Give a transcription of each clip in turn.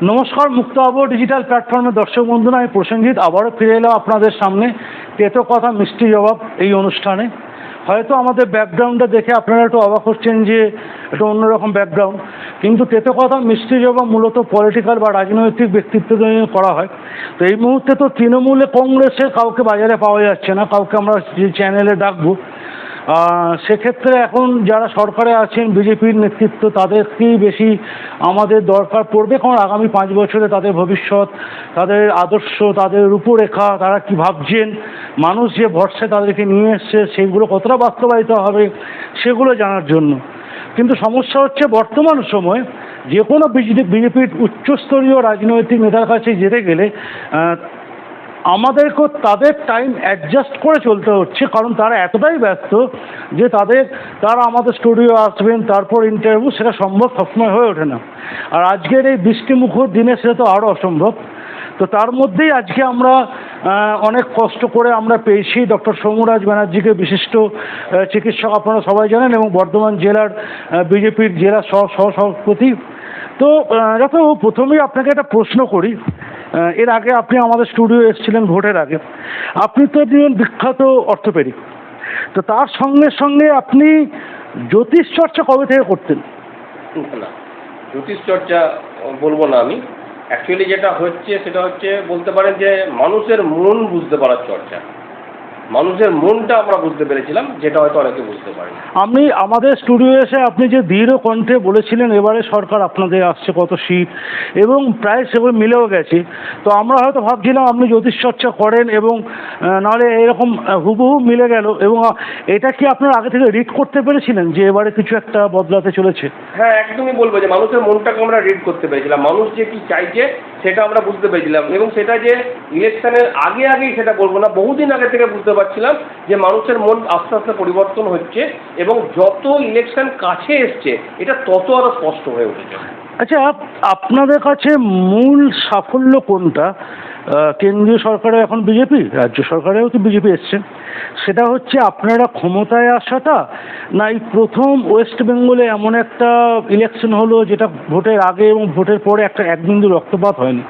নমস্কার, মুক্ত আবহাওয়া ডিজিটাল প্ল্যাটফর্মের দর্শক বন্ধুরা, আমি প্রসেনজিৎ আবারও ফিরে এলাম আপনাদের সামনে তেতো কথা মিষ্টি জবাব এই অনুষ্ঠানে। হয়তো আমাদের ব্যাকগ্রাউন্ডটা দেখে আপনারা একটু অবাক হচ্ছেন যে একটু অন্যরকম ব্যাকগ্রাউন্ড, কিন্তু তেতো কথা মিষ্টি জবাব মূলত পলিটিক্যাল বা রাজনৈতিক ব্যক্তিত্বদের নিয়ে করা হয়। তো এই মুহূর্তে তো তৃণমূলে কংগ্রেসে কাউকে বাজারে পাওয়া যাচ্ছে না, কাউকে আমরা যে চ্যানেলে ডাকবো। সেক্ষেত্রে এখন যারা সরকারে আছেন বিজেপির নেতৃত্ব, তাদেরকেই বেশি আমাদের দরকার পড়বে, কারণ আগামী 5 বছরে তাদের ভবিষ্যৎ, তাদের আদর্শ, তাদের রূপরেখা, তারা কি ভাবছেন, মানুষ যে ভরসায় তাদেরকে নিয়ে এসছে সেগুলো কতটা বাস্তবায়িত হবে সেগুলো জানার জন্য। কিন্তু সমস্যা হচ্ছে বর্তমান সময়ে যে কোনো বিজেপির উচ্চস্তরীয় রাজনৈতিক নেতার কাছে যেতে গেলে আমাদেরকেও তাদের টাইম অ্যাডজাস্ট করে চলতে হচ্ছে, কারণ তারা এতটাই ব্যস্ত যে তারা আমাদের স্টুডিও আসবেন, তারপর ইন্টারভিউ, সেটা সম্ভব সবসময় হয়ে ওঠে না। আর আজকের এই বৃষ্টিমুখর দিনে সেটা তো আরও অসম্ভব। তো তার মধ্যেই আজকে আমরা অনেক কষ্ট করে আমরা পেয়েছি ডক্টর সৌম্যরাজ ব্যানার্জিকে, বিশিষ্ট চিকিৎসক আপনারা সবাই জানেন, এবং বর্ধমান জেলার বিজেপির জেলা সহসভাপতি। তো ডাক্তারবাবু, প্রথমেই আপনাকে একটা প্রশ্ন করি। এর আগে আপনি আমাদের স্টুডিও এসেছিলেন ভোটের আগে। আপনি তো একজন বিখ্যাত অর্থোপেডিক, তো তার সঙ্গে সঙ্গে আপনি জ্যোতিষ চর্চা কবে থেকে করতেন? না, জ্যোতিষ চর্চা বলবো না আমি। অ্যাকচুয়ালি যেটা হচ্ছে সেটা হচ্ছে বলতে পারেন যে মানুষের মন বুঝতে পারার চর্চা। মানুষের মনটা আমরা বুঝতে পেরেছিলাম, যেটা হয়তো অনেকে বুঝতে পারেনি। আপনি আমাদের স্টুডিও এসে আপনি যে দৃঢ় কণ্ঠে বলেছিলেন এবারে সরকার আপনাদের আসছে কত সিট, এবং প্রায় সেগুলো মিলেও গেছে। তো আমরা হয়তো ভাবছিলাম আপনি জ্যোতিষ চর্চা করেন, এবং নাহলে এরকম হুবহু মিলে গেল। এবং এটা কি আপনারা আগে থেকে রিড করতে পেরেছিলেন যে এবারে কিছু একটা বদলাতে চলেছে? হ্যাঁ, একদমই বলবো যে মানুষের মনটাকে আমরা রিড করতে পেরেছিলাম। মানুষ যে কি চাইছে সেটা আমরা বুঝতে পেরেছিলাম, এবং সেটা যে ইলেকশনের আগেই সেটা বলবো না, বহুদিন আগে থেকে বুঝতে পারছিলাম যে মানুষের মন আস্তে আস্তে পরিবর্তন হচ্ছে, এবং যত ইলেকশন কাছে এসছে এটা তত আরো স্পষ্ট হয়ে উঠেছে। আচ্ছা, আপনাদের কাছে মূল সাফল্য কোনটা? কেন্দ্রীয় সরকারে এখন বিজেপি, রাজ্য সরকারেও তো বিজেপি এসছেন, সেটা হচ্ছে আপনারা ক্ষমতায় আসাটা, না এই প্রথম ওয়েস্ট বেঙ্গলে এমন একটা ইলেকশন হলো যেটা ভোটের আগে এবং ভোটের পরে এক বিন্দু রক্তপাত হয়নি?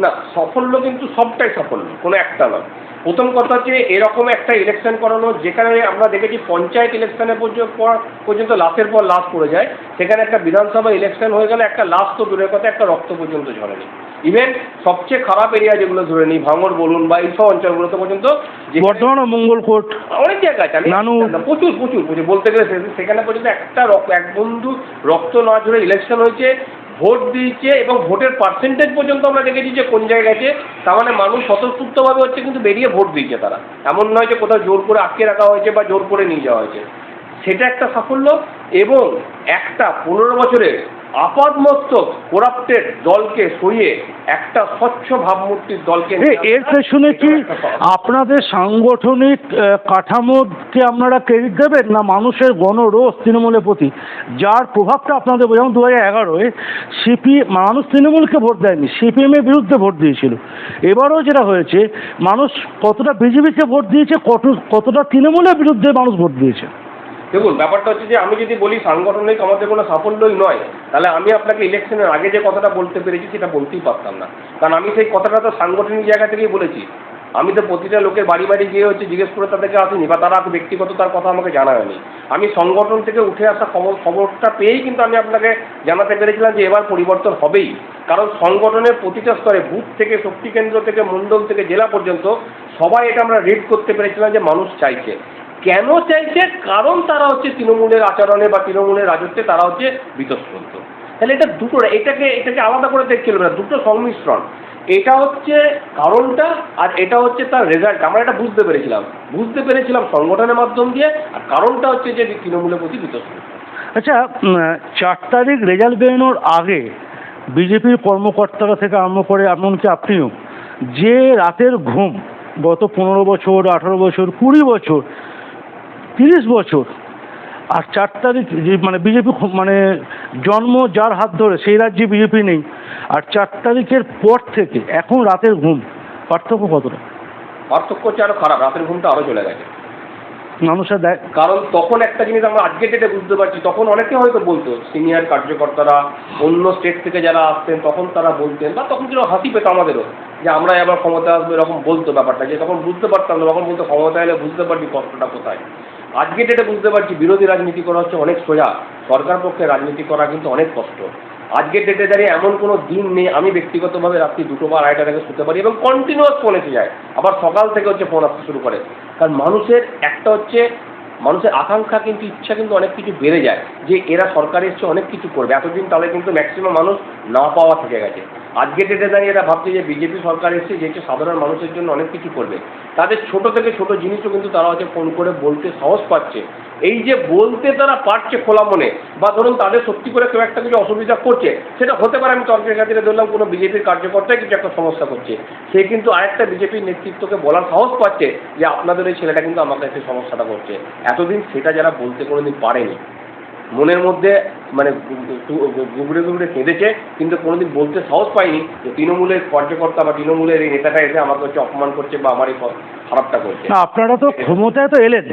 না, সাফল্য কিন্তু সবটাই সাফল্য, কোনো একটা নয়। প্রথম কথা হচ্ছে এরকম একটা ইলেকশন করানো, যেখানে আমরা দেখেছি পঞ্চায়েত ইলেকশনের পর্যন্ত লাশের পর লাশ পড়ে যায়, সেখানে একটা বিধানসভা ইলেকশন হয়ে গেলে একটা লাশ তো দূরের কথা, একটা রক্ত পর্যন্ত ঝরেনি। ইভেন সবচেয়ে খারাপ এরিয়া যেগুলো ধরে নিই, ভাঙড় বলুন বা এইসব অঞ্চলগুলোতে পর্যন্ত, বর্ধমান ও মঙ্গলকোট, অনেক জায়গায় আছে, প্রচুর প্রচুর প্রচুর বলতে গেলে সেখানে পর্যন্ত এক বন্ধু রক্ত না ঝরে ইলেকশন হয়েছে, ভোট দিয়েছে, এবং ভোটের পার্সেন্টেজ পর্যন্ত আমরা দেখেছি যে কোন জায়গাতে, তার মানে মানুষ স্বতঃস্ফূর্তভাবে হচ্ছে কিন্তু বেরিয়ে ভোট দিয়েছে তারা। এমন নয় যে কোথাও জোর করে আটকে রাখা হয়েছে বা জোর করে নিয়ে যাওয়া হয়েছে। সেটা একটা সাফল্য। এবং একটা 15 বছরের আপাদমস্তক করাপ্টেড দলকে সরিয়ে একটা স্বচ্ছ ভাবমূর্তির দলকে, এর পেছনে কি আপনাদের সাংগঠনিক কাঠামোকে আপনারা ক্রেডিট দেবেন, না মানুষের গণরোষ তৃণমূলের প্রতি, যার প্রভাবটা আপনাদের? যেমন 2011-এ মানুষ তৃণমূলকে ভোট দেয়নি, সিপিএম এর বিরুদ্ধে ভোট দিয়েছিল। এবারও যেটা হয়েছে, মানুষ কতটা বিজেপিকে ভোট দিয়েছে, কতটা তৃণমূলের বিরুদ্ধে মানুষ ভোট দিয়েছে। দেখুন, ব্যাপারটা হচ্ছে যে আমি যদি বলি সাংগঠনিক আমাদের কোনো সাফল্যই নয়, তাহলে আমি আপনাকে ইলেকশনের আগে যে কথাটা বলতে পেরেছি সেটা বলতেই পারতাম না, কারণ আমি সেই কথাটা তো সাংগঠনিক জায়গা থেকেই বলেছি। আমি তো প্রতিটা লোকের বাড়ি বাড়ি গিয়ে হচ্ছে জিজ্ঞেস করে তাদেরকে আসিনি, বা তারা ব্যক্তিগত তার কথা আমাকে জানা হয়নি। আমি সংগঠন থেকে উঠে আসা খবরটা পেয়েই কিন্তু আমি আপনাকে জানাতে পেরেছিলাম যে এবার পরিবর্তন হবেই। কারণ সংগঠনের প্রতিটা স্তরে, বুথ থেকে শক্তি কেন্দ্র থেকে মণ্ডল থেকে জেলা পর্যন্ত সবাই এটা আমরা রিড করতে পেরেছিলাম যে মানুষ চাইছে। কেন চাইছে? কারণ তারা হচ্ছে তৃণমূলের আচরণে বা তৃণমূলের রাজত্বে তারা হচ্ছে বিতস্পন্ত। তাহলে এটা দুটো, এটাকে আলাদা করে দেখতে হবে না, দুটো সংমিশ্রণ। এটা হচ্ছে কারণটা, আর এটা হচ্ছে তার রেজাল্ট। আমরা এটা বুঝতে পেরেছিলাম সংগঠনের মাধ্যম দিয়ে, আর কারণটা হচ্ছে যে তৃণমূলের প্রতি বিতস্পন্ত। আচ্ছা, 4 তারিখ রেজাল্ট বেরোনোর আগে বিজেপির কর্মকর্তারা থেকে আরম্ভ করে এমনকি আপনিও, যে রাতের ঘুম গত 15 বছর, 18 বছর, 20 বছর, 30 বছর, আর 4 তারিখ মানে বিজেপি মানে জন্ম যার হাত ধরে সেই রাজ্যে বিজেপি নেই, আর 4 তারিখের পর থেকে এখন রাতের ঘুম, পার্থক্য কতটা? পার্থক্য হচ্ছে আরও খারাপ, রাতের ঘুমটা আরও চলে গেছে। মানুষের দেয়। কারণ তখন একটা জিনিস আমরা আজকে ডেটে বুঝতে পারছি, তখন অনেকে হয়তো বলতো, সিনিয়র কার্যকর্তারা অন্য স্টেট থেকে যারা আসতেন তখন তারা বলতেন, বা তখন যেন হাসি পেত আমাদেরও, যে আমরা আবার ক্ষমতা আসবো এরকম বলতো ব্যাপারটা, যে তখন বুঝতে পারতাম না, তখন বলতো ক্ষমতা এলে বুঝতে পারছি কষ্টটা কোথায়। আজকে ডেটে বুঝতে পারছি বিরোধী রাজনীতি করা হচ্ছে অনেক সোজা, সরকার পক্ষে রাজনীতি করা কিন্তু অনেক কষ্ট। আজকের ডেটে দাঁড়িয়ে এমন কোনো দিন নেই আমি ব্যক্তিগতভাবে রাত্রি 2টো বা 2:30 থেকে শুতে পারি এবং কন্টিনিউয়াস ফোন এসে যায়, আবার সকাল থেকে হচ্ছে ফোন আসতে শুরু করে। কারণ মানুষের একটা হচ্ছে, মানুষের আকাঙ্ক্ষা কিন্তু, ইচ্ছা কিন্তু অনেক কিছু বেড়ে যায়, যে এরা সরকার এসছে অনেক কিছু করবে। এতদিন তাহলে কিন্তু ম্যাক্সিমাম মানুষ না পাওয়া থেকে গেছে। আজকে ডেটে দাঁড়িয়ে এরা ভাবছে যে বিজেপি সরকার এসছে, যে হচ্ছে সাধারণ মানুষের জন্য অনেক কিছু করবে। তাদের ছোট থেকে ছোট জিনিসও কিন্তু তারা হচ্ছে ফোন করে বলতে সাহস পাচ্ছে। এই যে বলতে তারা পারছে খোলা মনে, বা ধরুন তাদের সত্যি করে কেউ একটা কিছু অসুবিধা করছে, সেটা হতে পারে, আমি তর্কের খাতিরে ধরলাম কোনো বিজেপির কার্যকর্তাই কিছু একটা সমস্যা করছে, সে কিন্তু আরেকটা বিজেপির নেতৃত্বকে বলার সাহস পাচ্ছে যে আপনাদের ওই ছেলেটা কিন্তু আমাকে এই সমস্যাটা করছে। এতদিন সেটা যারা বলতে কোনোদিন পারেনি, মনের মধ্যে মানে গুবড়ে গুবড়ে কেঁদেছে, কিন্তু কোনোদিন বলতে সাহস পায়নি যে তৃণমূলের কার্যকর্তা বা তৃণমূলের এই নেতাটা এসে আমাকে হচ্ছে অপমান করছে বা আমার এই খারাপটা করছে। না, আপনারা তো ক্ষমতায় তো এলেন,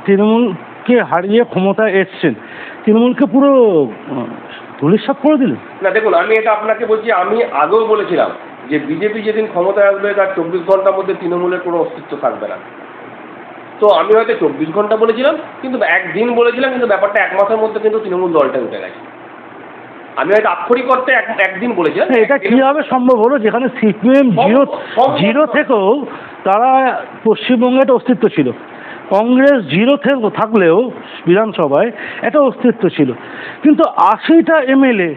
তৃণমূলকে হারিয়ে ক্ষমতায় এসছেন, তৃণমূলকে পুরো ধূলিসাৎ করে দিলেন। না দেখুন, আমি এটা আপনাকে বলছি, আমি আগেও বলেছিলাম যে বিজেপি যেদিন ক্ষমতায় আসবে তার 24 ঘন্টার মধ্যে তৃণমূলের কোনো অস্তিত্ব থাকবে না। তো আমি হয়তো 24 ঘন্টা বলেছিলাম, কিন্তু একদিন বলেছিলাম, কিন্তু ব্যাপারটা 1 মাসের মধ্যে কিন্তু তৃণমূল দলটা উঠে গেছে। আমি হয়তো আক্ষরিক করতে একদিন বলেছিলাম। এটা কিভাবে সম্ভব হলো, যেখানে সিপিএম জিরো থেকেও তারা পশ্চিমবঙ্গে একটা অস্তিত্ব ছিল, কংগ্রেস জিরো থেকে থাকলেও বিধানসভায় একটা অস্তিত্ব ছিল, কিন্তু 80টা এমএলএ,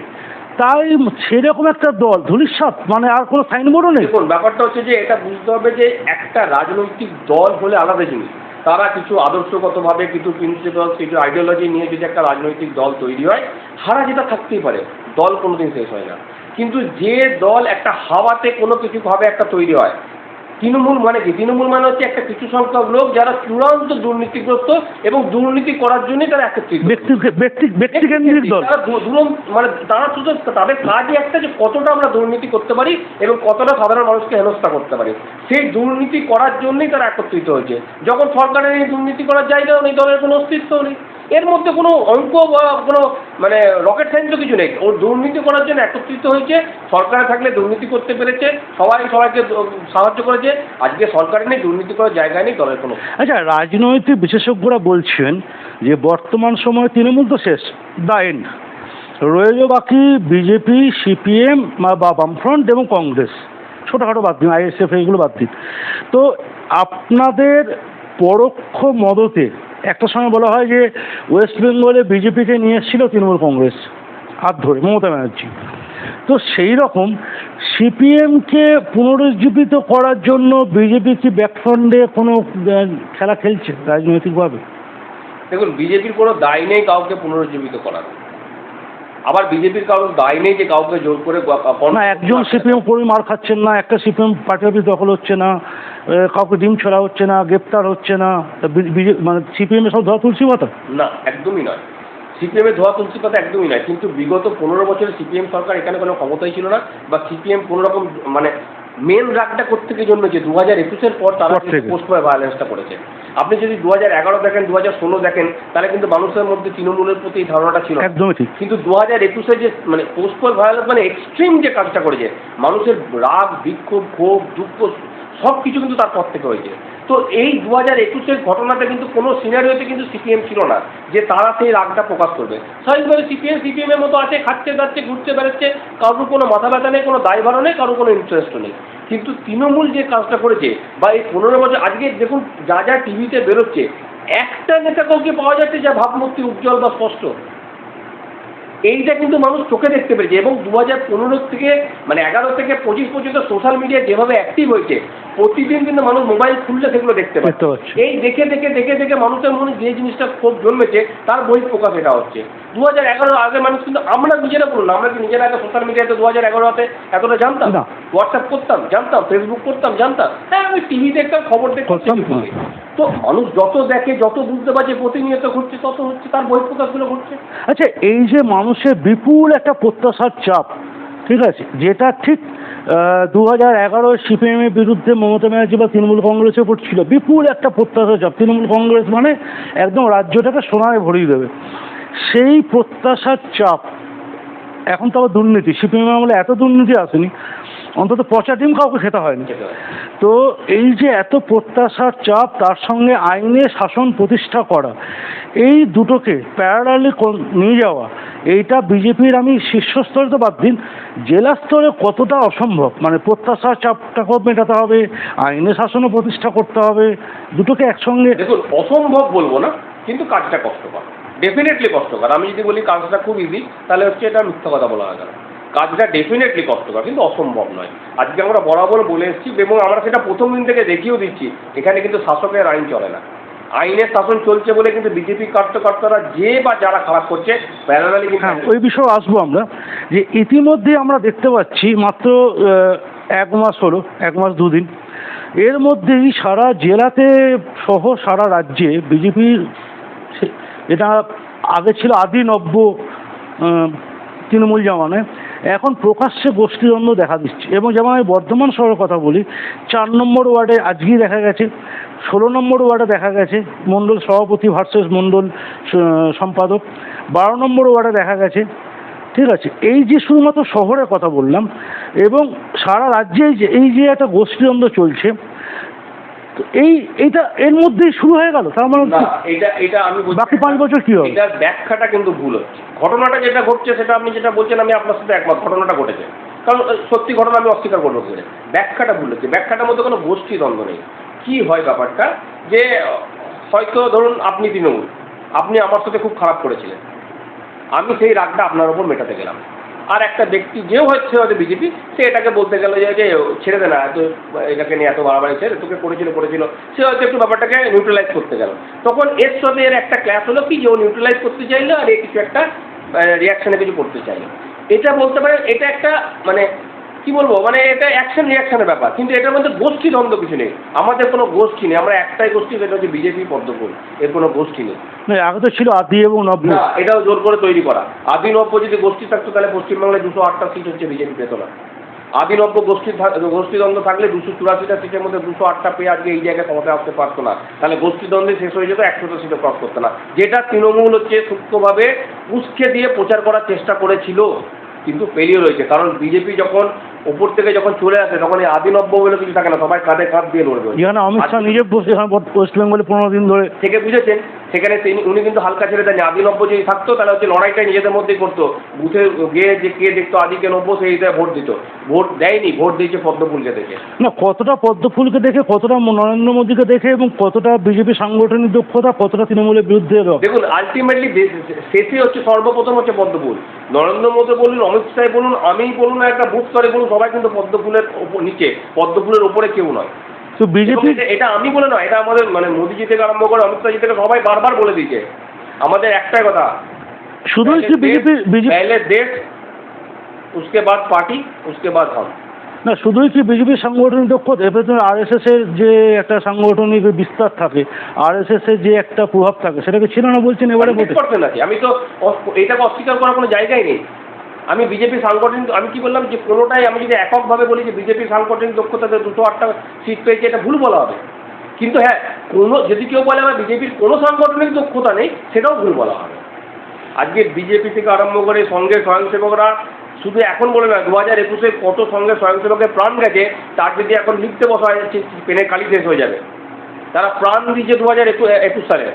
তাই সেরকম একটা দল ধূলিসাৎ, মানে আর কোনো সাইনবোর্ডও নেই। দেখুন ব্যাপারটা হচ্ছে যে এটা বুঝতে হবে যে একটা রাজনৈতিক দল হলে আলাদা জিনিস, তারা কিছু আদর্শগতভাবে কিছু প্রিন্সিপাল কিছু আইডিওলজি নিয়ে যদি একটা রাজনৈতিক দল তৈরি হয়, হারা যেটা থাকতেই পারে, দল কোনোদিন শেষ হয় না। কিন্তু যে দল একটা হাওয়াতে কোনো কিছু ভাবে একটা তৈরি হয়, তৃণমূল মানে কি? তৃণমূল মানে হচ্ছে একটা কিছু সংখ্যক লোক যারা চূড়ান্ত দুর্নীতিগ্রস্ত এবং দুর্নীতি করার জন্যই তারা একত্রিত, ব্যক্তিকেন্দ্রিক দল। মানে তারা শুধু তাদের কাজই একটা, যে কতটা আমরা দুর্নীতি করতে পারি এবং কতটা সাধারণ মানুষকে হেনস্থা করতে পারি, সেই দুর্নীতি করার জন্যই তারা একত্রিত হয়েছে। যখন সরকারের এই দুর্নীতি করার জায়গাও নেই, দলের কোনো অস্তিত্ব নেই, এর মধ্যে কোনো অঙ্ক বা কোনো মানে রকেট সায়েন্সও কিছু নেই। ওর দুর্নীতি করার জন্য একত্রিত হয়েছে, সরকারে থাকলে দুর্নীতি করতে পেরেছে, সবাইকে সাহায্য করেছে। আজকে সরকারে নেই, দুর্নীতি করার জায়গায় নেই, দলের কোনো। আচ্ছা, রাজনৈতিক বিশেষজ্ঞরা বলছেন যে বর্তমান সময়ে তৃণমূল তো শেষ, দা এন্ড, রয়েছে বাকি বিজেপি, সিপিএম বা বামফ্রন্ট এবং কংগ্রেস, ছোটোখাটো বাদ দিন, আইএসএফ এইগুলো বাদ দিন। তো আপনাদের পরোক্ষ মদতে একটা সময় বলা হয় যে ওয়েস্ট বেঙ্গলে বিজেপিকে নিয়ে এসেছিল তৃণমূল কংগ্রেস হাত ধরে, মমতা ব্যানার্জি। তো সেই রকম সিপিএমকে পুনরুজ্জীবিত করার জন্য বিজেপি কি ব্যাকফ্রন্টে কোনো খেলা খেলছে রাজনৈতিকভাবে? দেখুন, বিজেপির কোনো দায় নেই কাউকে পুনরুজ্জীবিত করার, আবার বিজেপির কারোর দায় নেই যে কাউকে জোর করে। না, একজন সিপিএম কর্মী মার খাচ্ছেন না, একটা সিপিএম পার্টি অফিস দখল হচ্ছে না, কাউকে ডিম ছড়া হচ্ছে না, গ্রেপ্তার হচ্ছে না, মানে সিপিএম এর সব ধোয়া তুলসী পাতা? না, একদমই নয়, সিপিএমের ধোয়া তুলসী পাতা একদমই নয়। কিন্তু বিগত 15 বছরে সিপিএম সরকার এখানে কোনো ক্ষমতাই ছিল না, বা সিপিএম কোনো রকম মানে মেন রাগটা করতে গিয়ে জন্মেছে 2021-এর পর তারা পোস্ট ভায়োলেন্সটা করেছে। আপনি যদি 2011 দেখেন, 2016 দেখেন, তাহলে কিন্তু মানুষের মধ্যে তৃণমূলের প্রতি এই ধারণাটা ছিল একদমই ঠিক। কিন্তু 2021-এ যে মানে পোস্ট ভায়োলেন্স মানে এক্সট্রিম যে কাজটা করেছে, মানুষের রাগ, বিক্ষোভ, ক্ষোভ, দুঃখ সব কিছু কিন্তু তারপর থেকে হয়েছে। তো এই 2021-এর ঘটনাটা কিন্তু কোনো সিনারিওতে কিন্তু সিপিএম ছিল না যে তারা সেই রাগটা প্রকাশ করবে। স্বাভাবিকভাবে সিপিএমের মতো আছে, খাচ্ছে যাচ্ছে, ঘুরতে বেড়াচ্ছে, কারোর কোনো মাথা ব্যথা নেই, কোনো দায়ভারও নেই, কারোর কোনো ইন্টারেস্টও নেই। কিন্তু তৃণমূল যে কাজটা করেছে, বা এই 15 বছর আজকে দেখুন যা যা টিভিতে বেরোচ্ছে, একটা নেতা কাউকে পাওয়া যাচ্ছে যা ভাবমূর্তি উজ্জ্বল বা স্পষ্ট, এইটা কিন্তু মানুষ চোখে দেখতে পেরেছে। এবং 2015 থেকে মানে 11 থেকে 25 পর্যন্ত সোশ্যাল মিডিয়া যেভাবে অ্যাক্টিভ হয়েছে, প্রতিদিন কিন্তু মানুষ মোবাইল খুললে সেগুলো দেখতে পাচ্ছে। এই দেখে দেখে দেখে দেখে মানুষের মনে যে জিনিসটা খুব জন্মেছে তার বহিঃপ্রকাশ এটা হচ্ছে। 2011 আগে মানুষ কিন্তু, আমরা নিজেরা বলুন, আমরা কি নিজেরা আগে সোশ্যাল মিডিয়াতে 2011-তে এতটা জানতাম না? হোয়াটসঅ্যাপ করতাম, জানতাম, ফেসবুক করতাম, জানতাম, হ্যাঁ আমি টিভি দেখতাম, খবর দেখতাম। তো মানুষ যত দেখে, যত বুঝতে পারছে, প্রতিনিয়ত ঘটছে, তত হচ্ছে, তার বহিঃপ্রকাশগুলো ঘটছে। আচ্ছা, এই যে মানুষের বিপুল একটা প্রত্যাশার চাপ, ঠিক আছে, যেটা ঠিক 2011 সিপিএমের বিরুদ্ধে মমতা ব্যানার্জি বা তৃণমূল কংগ্রেসের উপর ছিল বিপুল একটা প্রত্যাশা চাপ। তৃণমূল কংগ্রেস মানে একদম রাজ্যটাকে সোনায় ভরিয়ে দেবে, সেই প্রত্যাশার চাপ। এখন তো আবার দুর্নীতি, সিপিএম আমলে এত দুর্নীতি আসেনি, অন্তত পচা ডিম কাউকে খেতে হয়নি। তো এই যে এত প্রত্যাশার চাপ, তার সঙ্গে আইনে শাসন প্রতিষ্ঠা করা, এই দুটোকে প্যারালালি নিয়ে যাওয়া, এইটা বিজেপির, আমি শীর্ষস্তরে তো বাদ দিন, জেলা স্তরে কতটা অসম্ভব। মানে প্রত্যাশার চাপটাকেও মেটাতে হবে, আইনে শাসনও প্রতিষ্ঠা করতে হবে, দুটোকে একসঙ্গে। দেখুন, অসম্ভব বলবো না, কিন্তু কাজটা কষ্টকর, ডেফিনেটলি কষ্টকর। আমি যদি বলি কাজটা খুব ইজি, তাহলে হচ্ছে এটা মিথ্যা কথা বলা হয়। কাজটা ডেফিনেটলি কষ্টকর, কিন্তু অসম্ভব নয়। আজকে আমরা বরাবর বলে এসেছি এবং আমরা সেটা প্রথম দিন থেকে দেখিয়েও দিচ্ছি, এখানে কিন্তু শাসকের আইন চলে না, আইনের শাসন চলছে বলে কিন্তু বিজেপি কার্যকর্তারা যে বা যারা খারাপ করছে প্যারালালি কিন্তু। হ্যাঁ, ওই বিষয়ে আসবো আমরা। যে ইতিমধ্যে আমরা দেখতে পাচ্ছি মাত্র 1 মাস হলো, 1 মাস 2 দিন, এর মধ্যেই সারা জেলাতে সহ সারা রাজ্যে বিজেপির, এটা আগে ছিল আদি নব্য তৃণমূল জামানায়, এখন প্রকাশ্যে গোষ্ঠীদ্বন্দ্ব দেখা দিচ্ছে। এবং যেমন আমি বর্ধমান শহরের কথা বলি, 4 নম্বর ওয়ার্ডে আজকেই দেখা গেছে, 16 নম্বর ওয়ার্ডে দেখা গেছে মণ্ডল সভাপতি ভার্সেস মণ্ডল সম্পাদক, 12 নম্বর ওয়ার্ডে দেখা গেছে। ঠিক আছে, এই যে শুধুমাত্র শহরের কথা বললাম, এবং সারা রাজ্যে এই যে একটা গোষ্ঠীদ্বন্দ্ব চলছে, তো এইটা এর মধ্যেই শুরু হয়ে গেল। তার মানে এটা আমি বাকি 5 বছর কি হবে? এটার ব্যাখ্যাটা কিন্তু ভুল হচ্ছে। ঘটনাটা যেটা ঘটছে সেটা আপনি যেটা বলছেন, আমি আপনার সাথে একমত, ঘটনাটা ঘটেছে, কারণ সত্যি ঘটনা আমি অস্বীকার করবো। ব্যাখ্যাটা ভুল হচ্ছে, ব্যাখ্যাটার মধ্যে কোনো গোষ্ঠী দ্বন্দ্ব নেই। কি হয় ব্যাপারটা, যে হয়তো ধরুন আপনি তৃণমূল, আপনি আমার সাথে খুব খারাপ করেছিলেন, আমি সেই রাগটা আপনার ওপর মেটাতে গেলাম। আর একটা ব্যক্তি যেও হচ্ছে হয়তো বিজেপি, সে এটাকে বলতে গেল যে ছেড়ে দে না, এত এটাকে নিয়ে এত বাড়াবাড়ি ছেড়ে, তোকে করেছিল, সে হয়তো একটু ব্যাপারটাকে নিউট্রালাইজ করতে গেল। তখন এর সাথে এর একটা ক্লাস হলো কি, যে ও নিউট্রালাইজ করতে চাইলো আর এ কিছু একটা রিয়াকশানে কিছু করতে চাইলো। এটা বলতে পারে এটা একটা, মানে কি বলবো, মানে এটা অ্যাকশন রিয়াকশনের ব্যাপার, কিন্তু এটার মধ্যে গোষ্ঠী দ্বন্দ্ব কিছু নেই। আমাদের কোনো গোষ্ঠী নেই, আমরা একটাই গোষ্ঠী, সেটা হচ্ছে বিজেপি পদ্মফুল, এর কোনো গোষ্ঠী নেই। আগে তো ছিল আদি এবং নব্য। না, এটাও জোর করে তৈরি করা। আদি নব্য যদি গোষ্ঠী থাকতো তাহলে পশ্চিমবাংলায় 208টা সিট হচ্ছে বিজেপি পেত না। আদি নব্য গোষ্ঠীদ্বন্দ্ব থাকলে 284টা সিটের মধ্যে 208টা পেয়ে আজকে এই জায়গায় ক্ষমতায় আসতে পারতো না। তাহলে গোষ্ঠীদ্বন্দ্বে শেষ হয়ে যেত, 100টা সিটে ক্রস করতো না, যেটা তৃণমূল হচ্ছে সূক্ষ্মভাবে উস্কে দিয়ে প্রচার করার চেষ্টা করেছিল, কিন্তু ফেলিওর হয়েছে। কারণ বিজেপি যখন ওপর থেকে যখন চলে আসে, তখন এই আদি নব্য বলে কিছু থাকে না, সবাই কাঁধে কাঁধ দিয়ে লড়বে। যেখানে অমিত শাহ নিজে বসে ওয়েস্ট বেঙ্গলে 15 দিন ধরে থেকে বুঝেছেন, সেখানে উনি কিন্তু হালকা ছেড়ে দেননি। আদি নব্য যদি থাকতো তাহলে হচ্ছে লড়াইটাই নিজেদের মধ্যেই করতো, বুথে গিয়ে যে কে দেখতো আদিকে নব্য, সেই হিসেবে ভোট দিত। ভোট দেয়নি, ভোট দিয়েছে পদ্মফুলকে দেখে। না, কতটা পদ্মফুলকে দেখে, কতটা নরেন্দ্র মোদীকে দেখে, এবং কতটা বিজেপি সাংগঠনিক দক্ষতা, কতটা তৃণমূলের বিরুদ্ধে। দেখুন, আলটিমেটলি শেষে হচ্ছে সর্বপ্রথম হচ্ছে পদ্মফুল। নরেন্দ্র মোদী বলুন, অমিত শাহ বলুন, আমিই বলুন, একটা বুথ স্তরে বলুন, সবাই কিন্তু পদ্মফুলের নিচে, পদ্মফুলের ওপরে কেউ নয়। তো বিজেপি, এটা আমি বলে নয়, এটা আমাদের মানে মোদীজি থেকে আরম্ভ করে অমিত শাহজি থেকে সবাই বারবার বলে দিয়েছে। আমাদের একটাই কথা, শুধুই কি বিজেপি পহলে দেশ, उसके बाद পার্টি, उसके बाद हम। না, শুধুই কি বিজেপির সাংগঠনিক দক্ষতা, এর পেছনে আরএসএস এর যে একটা সাংগঠনিক বিস্তার থাকে, আরএসএস এর যে একটা প্রভাব থাকে, সেটাকে ছিল না বলছেন এবারে করতে নাকি? আমি তো এটাকে অস্বীকার করার কোনো জায়গাই নেই। আমি বিজেপি সাংগঠনিক, আমি কি বললাম যে কোনোটাই, আমি যদি এককভাবে বলি যে বিজেপি সাংগঠনিক দক্ষতাতে 208টা সিট পেয়েছে, এটা ভুল বলা হবে। কিন্তু হ্যাঁ, কোনো যদি কেউ বলে আমার বিজেপির কোনো সাংগঠনিক দক্ষতা নেই, সেটাও ভুল বলা হবে। আজকে বিজেপি থেকে আরম্ভ করে সঙ্গে স্বয়ংসেবকরা, শুধু এখন বলে না, 2021-এ কত সঙ্গে স্বয়ংসেবকের প্রাণ গেছে, তার যদি এখন লিখতে বসা যাচ্ছে পেনে কালি শেষ হয়ে যাবে। তারা প্রাণ দিয়েছে 2021 সালে,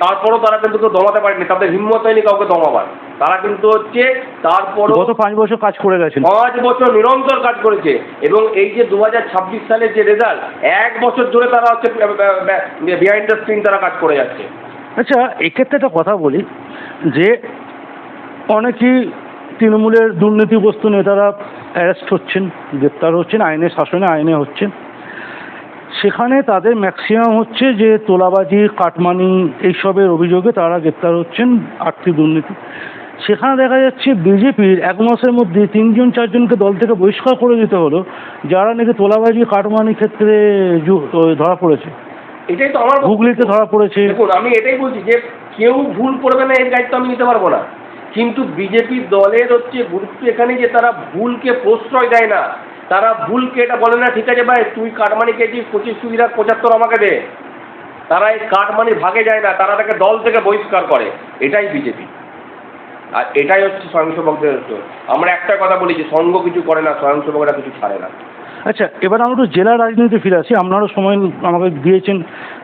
তারপরও তারা কিন্তু কেউ দমাতে পারেনি, তাদের হিম্মত হয়নি কাউকে দমাবার। তারা কিন্তু হচ্ছে তারপরও গত 5 বছর কাজ করে গেছেন, 5 বছর নিরন্তর কাজ করেছে। এবং এই যে 2026 সালের যে রেজাল্ট, 1 বছর ধরে তারা হচ্ছে বিহাইন্ড দ্য স্ক্রিন তারা কাজ করে যাচ্ছে। আচ্ছা, এক্ষেত্রে একটা কথা বলি, যে অনেকেই তৃণমূলের দুর্নীতিগ্রস্ত নেতারা অ্যারেস্ট হচ্ছেন, গ্রেপ্তার হচ্ছেন, আইনের শাসনে আইনে হচ্ছেন, সেখানে তাদের ম্যাক্সিমাম হচ্ছে যে তোলাবাজি, কাটমানি, এইসবের অভিযোগে তারা গ্রেপ্তার হচ্ছেন, আর্থিক দুর্নীতি। সেখানে দেখা যাচ্ছে বিজেপির 1 মাসের মধ্যে 3-4 জনকে দল থেকে বহিষ্কার করে দিতে হলো, যারা নাকি তোলাবাজি, কাটমানি ক্ষেত্রে ধরা পড়েছে। এটাই তো আমার হুগলিতে ধরা পড়েছে। দেখুন, আমি এটাই বলছি যে কেউ ভুল করবে না, এর দায়িত্ব আমি নিতে পারবো না, কিন্তু বিজেপি দলের হচ্ছে গুরুত্ব এখানে যে তারা ভুলকে প্রশ্রয় দেয় না। তারা ভুলকে এটা বলে না ঠিক আছে ভাই তুই কাটমানি খেয়েছিস 25 আমাকে দে। তারা এই কাটমানি ভাগে যায় না, তারা তাকে দল থেকে বহিষ্কার করে। এটাই বিজেপি, আর এটাই হচ্ছে স্বয়ংসেবকদের। আমরা একটা কথা বলি যে সঙ্গ কিছু করে না, স্বয়ংসেবকরা কিছু ছাড়ে না। আচ্ছা, এবার আমরা একটু জেলা রাজনীতি ফিরে আসি। আপনারও সময় আমাকে দিয়েছেন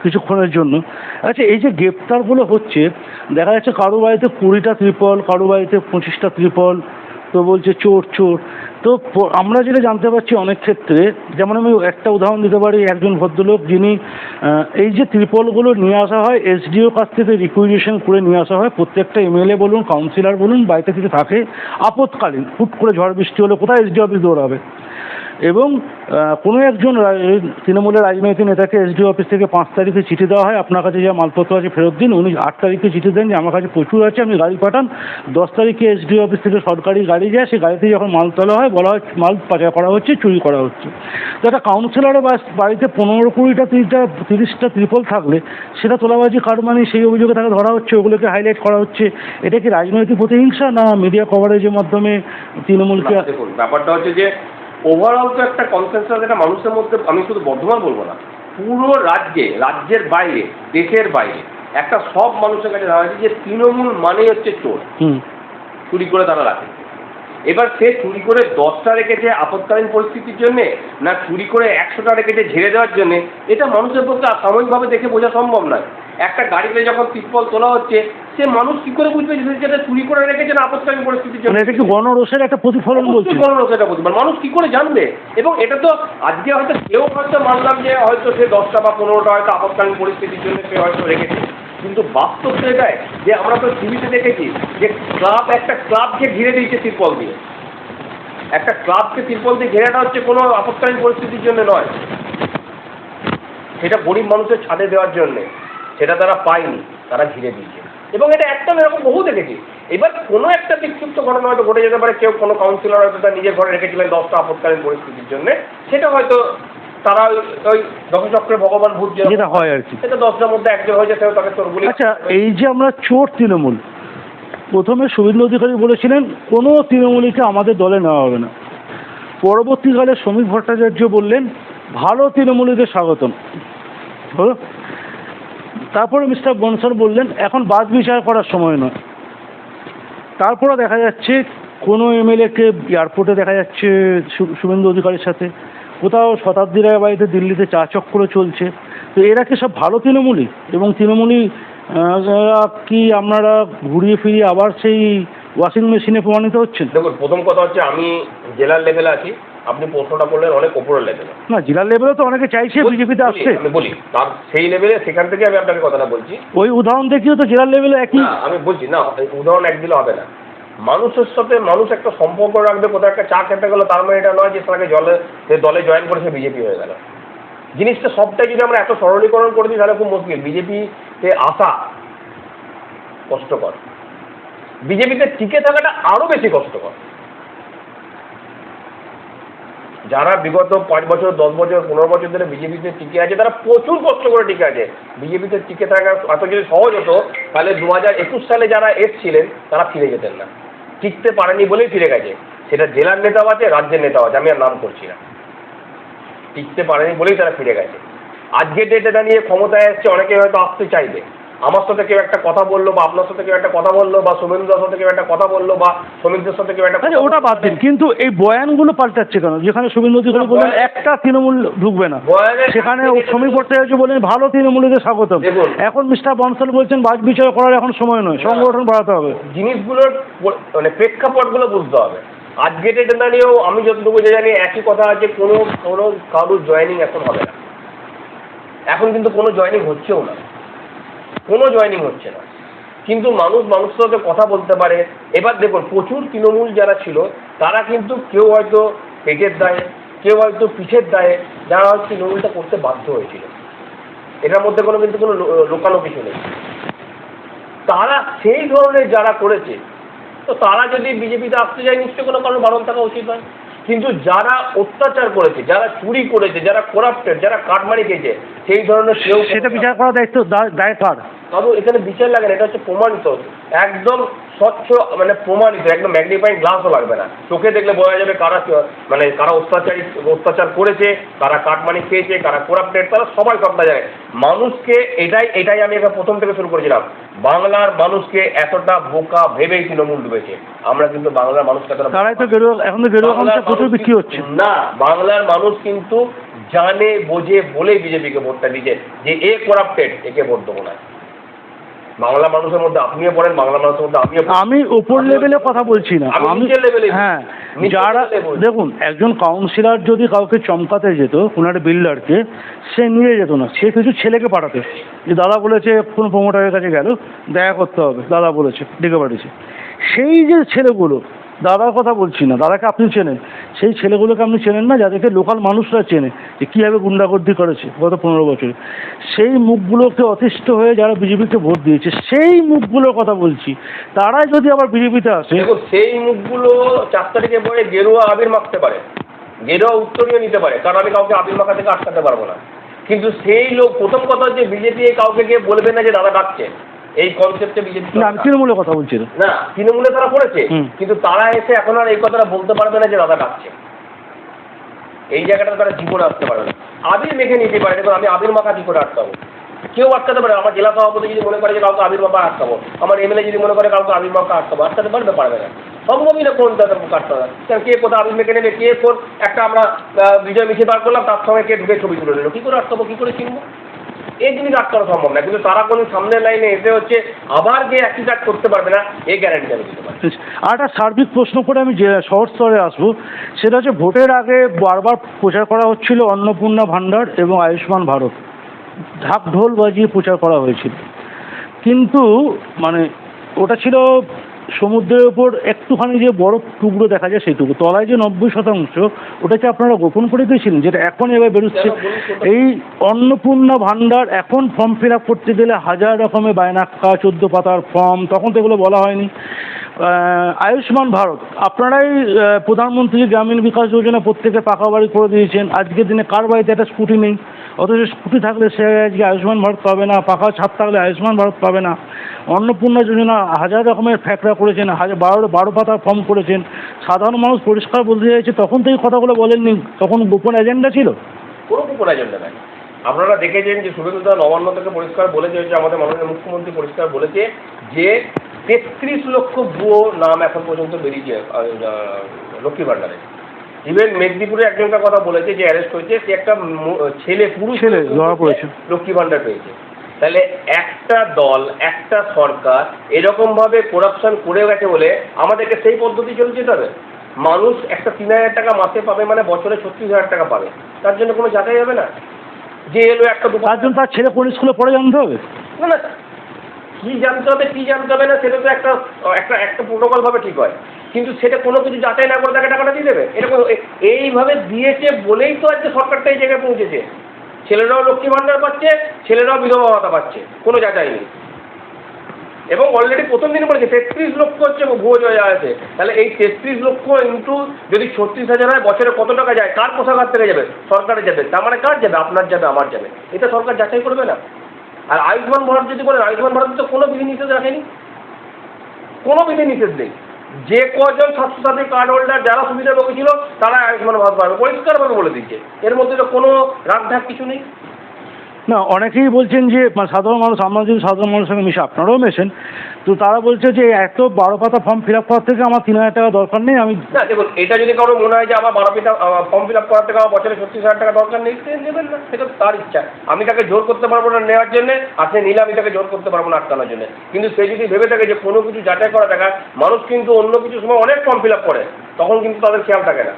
কিছুক্ষণের জন্য। আচ্ছা, এই যে গ্রেপ্তারগুলো হচ্ছে, দেখা যাচ্ছে কারো বাড়িতে 20টা ত্রিপল, কারো বাড়িতে 25টা ত্রিপল, তো বলছে চোর চোর। তো আমরা যেটা জানতে পারছি অনেক ক্ষেত্রে, যেমন আমি একটা উদাহরণ দিতে পারি, একজন ভদ্রলোক যিনি এই যে ত্রিপলগুলো নিয়ে আসা হয় এসডিও কাছ থেকে রিকুইজিশন করে নিয়ে আসা হয়, প্রত্যেকটা এমএলএ বলুন কাউন্সিলর বলুন বাড়িতে কিছু থাকে আপৎকালীন, হুট করে ঝড় বৃষ্টি হলে কোথায় এসডিও অফিস দৌড়াবে, এবং কোনো একজন তৃণমূলের রাজনৈতিক নেতাকে এসডিও অফিস থেকে 5 তারিখে চিঠি দেওয়া হয়, আপনার কাছে যা মালপত্র আছে ফেরত দিন। উনি 8 তারিখে চিঠি দেন যে আমার কাছে প্রচুর আছে, আপনি গাড়ি পাঠান। 10 তারিখে এসডিও অফিস থেকে সরকারি গাড়ি যায়, সেই গাড়িতে যখন মাল তোলা হয় বলা হয় মাল পাচার করা হচ্ছে, চুরি করা হচ্ছে। তো একটা কাউন্সিলরের বাড়িতে 15-20টা 30টা ত্রিপল থাকলে সেটা তোলাবাজি কারমানি, সেই অভিযোগে তাকে ধরা হচ্ছে, ওগুলোকে হাইলাইট করা হচ্ছে। এটা কি রাজনৈতিক প্রতিহিংসা না মিডিয়া কভারেজের মাধ্যমে তৃণমূলকে? দেখুন, ব্যাপারটা হচ্ছে যে ওভারঅল তো একটা কনসেনসাস এটা মানুষের মধ্যে, আমি শুধু বর্ধমান বলবো না, পুরো রাজ্যের বাইরে, দেশের বাইরে একটা সব মানুষের কাছে ধারণা আছে যে তৃণমূল মানেই হচ্ছে চোর। চুরি করে তারা রাখে। এবার সে চুরি করে 10টা রেখেছে আপৎকালীন পরিস্থিতির জন্যে, না চুরি করে 100টা রেখেছে ঝেড়ে দেওয়ার জন্যে, এটা মানুষের পক্ষে সাময়িকভাবে দেখে বোঝা সম্ভব নয়। একটা গাড়িতে যখন ত্রিপল তোলা হচ্ছে, সে মানুষ কি করে বুঝবে যে সেটা চুরি করে রেখেছে না আপৎকালীন পরিস্থিতির জন্য? এটা কি গণরোষের একটা প্রতিফলন বলছে? গণরোষের একটা প্রতিফলন। মানুষ কি করে জানবে? এবং এটা তো আজকে হয়তো কেউ হয়তো মানলাম যে হয়তো সে 10টা বা 15টা হয়তো আপৎকালীন পরিস্থিতির জন্য সে হয়তো রেখেছে, কিন্তু বাস্তব তো এটাই যে আমরা তো টিভিতে দেখেছি যে একটা ক্লাবকে ঘিরে দিয়েছে ত্রিপল দিয়ে। একটা ক্লাবকে ত্রিপল দিয়ে ঘেরাটা হচ্ছে কোনো আপৎকালীন পরিস্থিতির জন্য নয়, সেটা গরিব মানুষের ছাদে দেওয়ার জন্যে। সেটা তারা পায়নি, তারা ঘিরে দিয়েছে। এবং এটা একটা এরকম বহু দেখেছি। এবার কোনো একটা বিক্ষিপ্ত ঘটনা হয়তো ঘটে যেতে পারে, কেউ কোনো কাউন্সিলর হয়তো তার নিজের ঘরে রেখেছিলেন 10টা আপৎকালীন পরিস্থিতির জন্য, সেটা হয়তো তারা ওই দশচক্রে ভগবান ভূত যেটা হয় আর কি, সেটা 10টার মধ্যে একজন হয়েছে, সেও তাকে চোর বলে। আচ্ছা, এই যে আমরা চোর তৃণমূল, প্রথমে শুভেন্দু অধিকারী বলেছিলেন কোনো তৃণমূলীকে আমাদের দলে নেওয়া হবে না। পরবর্তীকালে শ্রমিক ভট্টাচার্য বললেন ভালো তৃণমূলীদের স্বাগতম। তারপরে মিস্টার বনসল বললেন এখন বাদ বিচার করার সময় নয়। তারপরে দেখা যাচ্ছে কোনো এমএলএকে এয়ারপোর্টে দেখা যাচ্ছে শুভেন্দু অধিকারীর সাথে, কোথাও শতাব্দী রায় বাড়িতে দিল্লিতে চা চক্র চলছে। তো এরা কি সব ভালো তৃণমূলী? এবং তৃণমূলী কি আপনারা ঘুরিয়ে ফিরিয়ে আবার সেই ওয়াশিং মেশিনে প্রমাণিত হচ্ছেন? দেখুন, প্রথম কথা হচ্ছে আমি জেলার লেভেলে আছি, আপনি প্রশ্নটা করলেন অনেক ওপরের লেভেলে। না, জেলার লেভেলে তো অনেকে চাইছে বিজেপিতে আসছে। আমি বলি তার সেই লেভেলে, সেখান থেকে আমি আপনাকে কথাটা বলছি। ওই উদাহরণ দেখিও তো জেলার লেভেলে একই। আমি বলছি না, উদাহরণ এক দিলে হবে না। মানুষের সাথে মানুষ একটা সম্পর্ক রাখবে, কোথাও একটা চা খেতে গেলো, তার মানে এটা নয় যে তাকে দলে জয়েন করে সে বিজেপি হয়ে গেল। জিনিসটা সবটাই যদি আমরা এত সরলীকরণ করে দিই তাহলে খুব মুশকিল। বিজেপিতে আসা কষ্টকর, বিজেপিতে টিকে থাকাটা আরো বেশি কষ্টকর। যারা বিগত 5 বছর 10 বছর 15 বছর ধরে বিজেপিতে টিকে আছে, তারা প্রচুর কষ্ট করে টিকে আছে। বিজেপিতে টিকে থাকা এত যদি সহজ হতো তাহলে 2021 সালে যারা এসছিলেন তারা ফিরে যেতেন না। টিকতে পারেনি বলেই ফিরে গেছে। সেটা জেলার নেতাও আছে, রাজ্যের নেতাও আছে, আমি আর নাম করছি না। টিকতে পারেনি বলেই তারা ফিরে গেছে। আজকের ডেটে দাঁড়িয়ে ক্ষমতায় এসছে, অনেকে হয়তো আসতে চাইবে। আমার সাথে কেউ একটা কথা বললো, বা আপনার সাথে কেউ একটা কথা বললো, বা শুভেন্দুর সাথে কেউ একটা কথা বললো, বা শ্রমিকদের সাথে কেউ একটা কথা, ওটা বাদ দিন, কিন্তু এই বয়ানগুলো পাল্টাচ্ছে কেন? যেখানে শুভেন্দু অধিকারী বললেন একটা তৃণমূল ঢুকবে না, সেখানে শ্রমিক ভট্টাচার্য বললেন ভালো তৃণমূলীদের স্বাগতম। এখন মিস্টার বনসল বলছেন বাদ বিচার করার এখন সময় নয়, সংগঠন বাড়াতে হবে। জিনিসগুলোর মানে প্রেক্ষাপটগুলো বুঝতে হবে। আজকে ডেটে দাঁড়িয়েও আমি যতটুকু জানি একই কথা আছে, কোনো কারোর জয়েনিং এখন হবে না। এখন কিন্তু কোনো জয়েনিং হচ্ছেও না, কোনো জয়েনিং হচ্ছে না। কিন্তু মানুষ মানুষের সাথে কথা বলতে পারে। এবার দেখুন, প্রচুর তৃণমূল যারা ছিল তারা কিন্তু কেউ হয়তো পেটের দায়ে, কেউ হয়তো পিঠের দায়ে, যারা হয়তো তৃণমূলটা করতে বাধ্য হয়েছিল। এটার মধ্যে কিন্তু কোনো লোকানো কিছু নেই। তারা সেই ধরনের যারা করেছে, তো তারা যদি বিজেপিতে আসতে যায় নিশ্চয়ই কোনো কারণ বারণ থাকা উচিত নয়। কিন্তু যারা অত্যাচার করেছে, যারা চুরি করেছে, যারা করাপ্টেড, যারা কাটমারি খেয়েছে, সেই ধরনের কেউ, সেটা বিচার করার দায় কার? কারণ এখানে বিচার লাগে না, এটা হচ্ছে প্রমাণিত, একদম স্বচ্ছ, মানে প্রমাণিত, একদম ম্যাগনিফাইং গ্লাসও লাগবে না, চোখে দেখলে বোঝা যাবে কারা, মানে কারা অত্যাচার করেছে, কারা কাটমানি খেয়েছে, কারা করাপ্টেড, তারা সবাই সবটা জানে। মানুষকে এটাই আমি এখানে প্রথম থেকে শুরু করেছিলাম, বাংলার মানুষকে এতটা বোকা ভেবেই তৃণমূল ডুবেছে। আমরা কিন্তু বাংলার মানুষকে তারাই তো এখন তো গেরুয়া গামছা প্রচুর বিক্রি হচ্ছে না, বাংলার মানুষ কিন্তু জানে বোঝে বলেই বিজেপিকে ভোটটা দিচ্ছে যে এ করাপ্টেড, একে ভোট দেবো না। বাংলা মানুষের মধ্যে আপনিও পড়েন, বাংলা মানুষের মধ্যে আমি উপর লেভেলে কথা বলছি না, আমি হ্যাঁ, যারা দেখুন একজন কাউন্সিলর যদি কাউকে চমকাতে যেত, কোনো একটা বিল্ডারকে, সে নিয়ে যেত না, সে কিছু ছেলেকে পাঠাতে, যে দাদা বলেছে কোনো প্রমোটারের কাছে গেল, দেখা করতে হবে, দাদা বলেছে ডেকে পাঠিয়েছে। সেই যে ছেলেগুলো, দাদার কথা বলছি না, দাদাকে আপনি চেনেন, সেই ছেলেগুলোকে আপনি চেনেন না, যাদেরকে লোকাল মানুষরা চেনে যে কীভাবে গুন্ডাগর্দি করেছে গত 15 বছরে, সেই মুখগুলোকে অতিষ্ঠ হয়ে যারা বিজেপিকে ভোট দিয়েছে, সেই মুখগুলোর কথা বলছি, তারাই যদি আবার বিজেপিতে আসে। দেখুন সেই মুখগুলো 4 তারিখে পরে গেরুয়া আবির মাখতে পারে, গেরুয়া উত্তরীয় নিতে পারে, কারণ আমি কাউকে আবির মাখা থেকে আটকাতে পারবো না। কিন্তু সেই লোক, প্রথম কথা হচ্ছে বিজেপি কাউকে গিয়ে বলবে না যে দাদা ডাকছে, এই কনসেপ্টে বিজেপি আমি তৃণমূলের কথা বলছি না, তৃণমূলে তারা করেছে, কিন্তু তারা এসে এখন আর এই কথাটা বলতে পারবে না যে দাদা ডাকছে, এই জায়গাটা তারা জীবনে আসতে পারবে না। আবির মেখে নিতে পারে, দেখুন আমি আবির মাখা কি করে আটকাবো, কেউ আটকাতে পারে। আমার জেলা সভাপতি যদি মনে করে যে কাউকে আবির মাখা আটকাবো, আমার এমএলএ যদি মনে করে কাউকে আবির মাখা আটকাতে পারবে না, সম্ভবই না কোন তাদের কাটতে হবে। কে কোথাও আবির মেখে নেবে, কে কোন একটা আমরা বিজয় মিছিল বার করলাম, তার সঙ্গে কে ঢুকে ছবি তুলে নিল, কী করে আটকাবো, কী করে চিনবো? এই জিনিস আটকানো সম্ভব না। কিন্তু তারা কোনো সামনের লাইনে এসে হচ্ছে আবার যে একই কাজ করতে পারবে না, এই গ্যারান্টি আমি দিতে পারি। আর একটা সার্বিক প্রশ্ন করে আমি যে শহর স্তরে আসবো, সেটা হচ্ছে ভোটের আগে বারবার প্রচার করা হচ্ছিল অন্নপূর্ণা ভাণ্ডার এবং আয়ুষ্মান ভারত, ঢাক ঢোল বাজিয়ে প্রচার করা হয়েছিল, কিন্তু মানে ওটা ছিল সমুদ্রের ওপর একটুখানি যে বরফ টুকরো দেখা যায় সেইটুকু, তলায় যে 90%, ওটাকে আপনারা গোপন করে দিয়েছিলেন, যেটা এখন এবার বেরোচ্ছে। এই অন্নপূর্ণা ভাণ্ডার এখন ফর্ম ফিল আপ করতে গেলে 1000 রকমের বায়নাক্কা, 14 পাতার ফর্ম, তখন তো এগুলো বলা হয়নি। আয়ুষ্মান ভারত আপনারাই প্রধানমন্ত্রী গ্রামীণ বিকাশ যোজনা প্রত্যেকে পাকা বাড়ি করে দিয়েছেন, আজকের দিনে কার বাড়িতে একটা স্কুটি নেই, অথচ স্কুটি থাকলে সে আজকে আয়ুষ্মান ভারত পাবে না, পাকা ছাদ থাকলে আয়ুষ্মান ভারত পাবে না। অন্নপূর্ণা যোজনা 1000 রকমের ফ্যাকরা করেছেন, 12 পাতার ফর্ম করেছেন, সাধারণ মানুষ পরিষ্কার বলতে চাইছে, তখন তো এই কথাগুলো বলেননি, তখন গোপন এজেন্ডা ছিল। কোনো গোপন এজেন্ডা নাই। আপনারা দেখেছেন যে শুভেন্দুদা নবান্ন থেকে পরিষ্কার বলেছে, যে আমাদের মাননীয় মুখ্যমন্ত্রী পরিষ্কার বলেছে যে 33 লক্ষ ভুয়ো নাম এখন পর্যন্ত বেরিয়েছে লক্ষ্মী ভাণ্ডারে। ইভেন মেদিনীপুরে একজনকার কথা বলেছে যে অ্যারেস্ট হয়েছে, সে একটা পুরুষ ছেলে ধরা পড়েছে, লক্ষ্মী ভাণ্ডার পেয়েছে। তাহলে একটা দল, একটা সরকার এরকমভাবে করাপশন করে গেছে বলে আমাদেরকে সেই পদ্ধতি চলে যেতে হবে। মানুষ একটা 3000 টাকা মাসে পাবে, মানে বছরে 36,000 টাকা পাবে, তার জন্য কোনো যাচাই হবে না যে এলো একটা তার জন্য তার ছেলে কোন স্কুলে পড়ে জানতে হবে না। না, কী জানতে হবে কী জানতে হবে না সেটা তো একটা প্রোটোকল ভাবে ঠিক হয়, কিন্তু সেটা কোনো কিছু যাচাই না করে তাকে টাকাটা দিয়ে দেবে, এরকম এইভাবে দিয়েছে বলেই তো আজকে সরকারটা এই জায়গায় পৌঁছেছে। ছেলেরাও লক্ষ্মী ভাণ্ডার পাচ্ছে, ছেলেরাও বিধবা ভাতা পাচ্ছে, কোনো যাচাই নেই। এবং অলরেডি প্রথম দিন বলেছে 33 লক্ষ হচ্ছে ভুয়ো জয়া আছে। তাহলে এই 33 লক্ষ ইন্টু যদি 36,000 হয়, বছরে কত টাকা যায়, কার কোষাগার থেকে যাবে? সরকারে যাবে। তার মানে কার যাবে? আপনার যাবে, আমার যাবে। এটা সরকার যাচাই করবে না। আর আয়ুষ্মান ভারত যদি বলেন, আয়ুষ্মান ভারত তো কোনো বিধিনিষেধ রাখেনি, কোনো বিধিনিষেধ নেই। যে কজন স্বাস্থ্যসাথী কার্ড হোল্ডার যারা সুবিধাভোগী ছিল তারা আয়ুষ্মান ভারত পাবে, পরিষ্কারভাবে বলে দিচ্ছে। এর মধ্যে তো কোনো রাগঢাক কিছু নেই। না, অনেকেই বলছেন যে সাধারণ মানুষ, আমরা যদি সাধারণ মানুষের সঙ্গে মিশে, আপনারাও মেশেন, তো তারা বলছে যে এত 12 পাতা ফর্ম ফিল আপ করার থেকে আমার 3000 টাকা দরকার নেই। আমি না, দেখুন, এটা যদি কারো মনে হয় যে আমার 12 পাতা ফর্ম ফিল আপ করার থেকে আমার বছরে 36,000 টাকা দরকার নেই, সে নেবেন না, সেটা তার ইচ্ছা। আমি তাকে জোর করতে পারবো না নেওয়ার জন্য, আর সে নিলে আমি তাকে জোর করতে পারবো না আটকানোর জন্য। কিন্তু সে যদি ভেবে থাকে যে কোনো কিছু যাচাই করা টাকা, মানুষ কিন্তু অন্য কিছু সময় অনেক ফর্ম ফিল আপ করে, তখন কিন্তু তাদের খেয়াল থাকে না।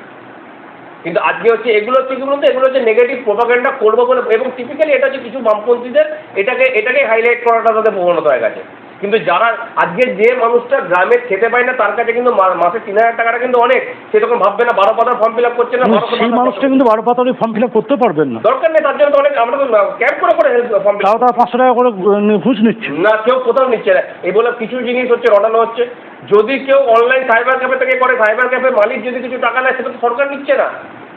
কিন্তু আজকে হচ্ছে এগুলো হচ্ছে কি বলুন তো, এগুলো হচ্ছে নেগেটিভ প্রোপাগান্ডা করবো বলে, এবং টিপিক্যালি এটা হচ্ছে কিছু বামপন্থীদের এটাকে হাইলাইট করাটা তাদের প্রবণতা হয়ে গেছে। কিন্তু যারা আজকে যে মানুষটা গ্রামে খেতে পায় না, তার কাছে কিন্তু মাসে 3000 টাকাটা কিন্তু অনেক, সে তখন ভাববে না 12 পাতার ফর্ম ফিল আপ করছে না, সেই মানুষটা কিন্তু 12 পাতার ফর্ম ফিল আপ করতে পারবেন না, দরকার নেই। তার জন্য তো অনেক আমরা তো ক্যাম্প করে ফর্ম ফিল আপ, তারা 500 টাকা করে ঘুষ নিচ্ছে না, কেউ কোথাও নিচ্ছে না। এই বলে কিছু জিনিস হচ্ছে রটানো হচ্ছে। যদি কেউ অনলাইন সাইবার ক্যাফে থেকে করে, সাইবার ক্যাফে মালিক যদি কিছু টাকা নেয়, সেটা তো সরকার নিচ্ছে না,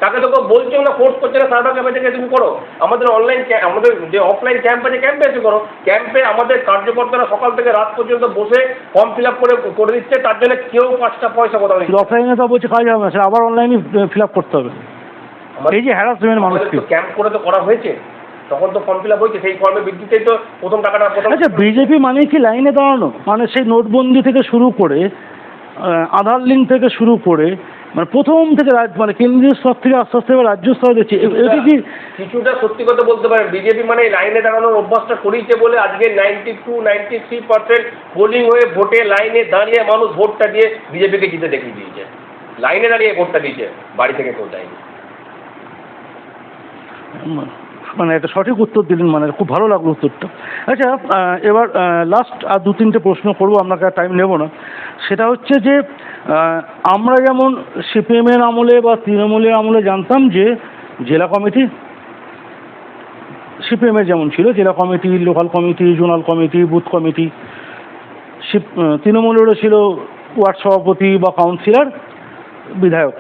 তাকে তো কেউ বলছেও না, ফোর্স করছে না সার্ভার ক্যাম্পে থেকে তুমি করো। আমাদের অনলাইন আমাদের যে অফলাইন ক্যাম্প আছে, ক্যাম্পে এসে করো। ক্যাম্পে আমাদের কার্যকর্তারা সকাল থেকে রাত পর্যন্ত বসে ফর্ম ফিল আপ করে দিচ্ছে, তার জন্য কেউ 5টা পয়সা কথা বলছে। অফলাইনে তো বলছে কাজ হবে না, সেটা আবার অনলাইনে ফিল আপ করতে হবে। এই যে হ্যারাসমেন্ট মানুষকে ক্যাম্প করে তো করা হয়েছে, তখন তো ফর্ম ফিল আপ হয়েছে, সেই ফর্মের ভিত্তিতেই তো প্রথম টাকাটা প্রথম। আচ্ছা, বিজেপি মানে কি লাইনে দাঁড়ানো? মানে সেই নোটবন্দি থেকে শুরু করে আধার লিঙ্ক থেকে শুরু করে মানে প্রথম থেকে মানে কেন্দ্রীয় স্তর থেকে আস্তে আস্তে এবার রাজ্য স্তরে দেখছি এটা কি কিছুটা সত্যি কথা বলতে পারেন। বিজেপি মানে লাইনে দাঁড়ানোর অভ্যাসটা করিয়েছে বলে আজকে 92-93% পোলিং হয়ে ভোটে লাইনে দাঁড়িয়ে মানুষ ভোটটা দিয়ে বিজেপিকে জিতে দেখিয়ে দিয়েছে। লাইনে দাঁড়িয়ে ভোটটা দিয়েছে, বাড়ি থেকে কেউ দেয়নি। মানে একটা সঠিক উত্তর দিলেন, মানে খুব ভালো লাগলো উত্তরটা। আচ্ছা, এবার লাস্ট আর 2-3টে প্রশ্ন করবো, আপনাকে আর টাইম নেব না। সেটা হচ্ছে যে আমরা যেমন সিপিএমের আমলে বা তৃণমূলের আমলে জানতাম যে জেলা কমিটি সিপিএমের যেমন ছিল, জেলা committee, local committee, zonal committee, booth committee, তৃণমূলেরও ছিল ওয়ার্ড সভাপতি বা কাউন্সিলর, বিধায়ক।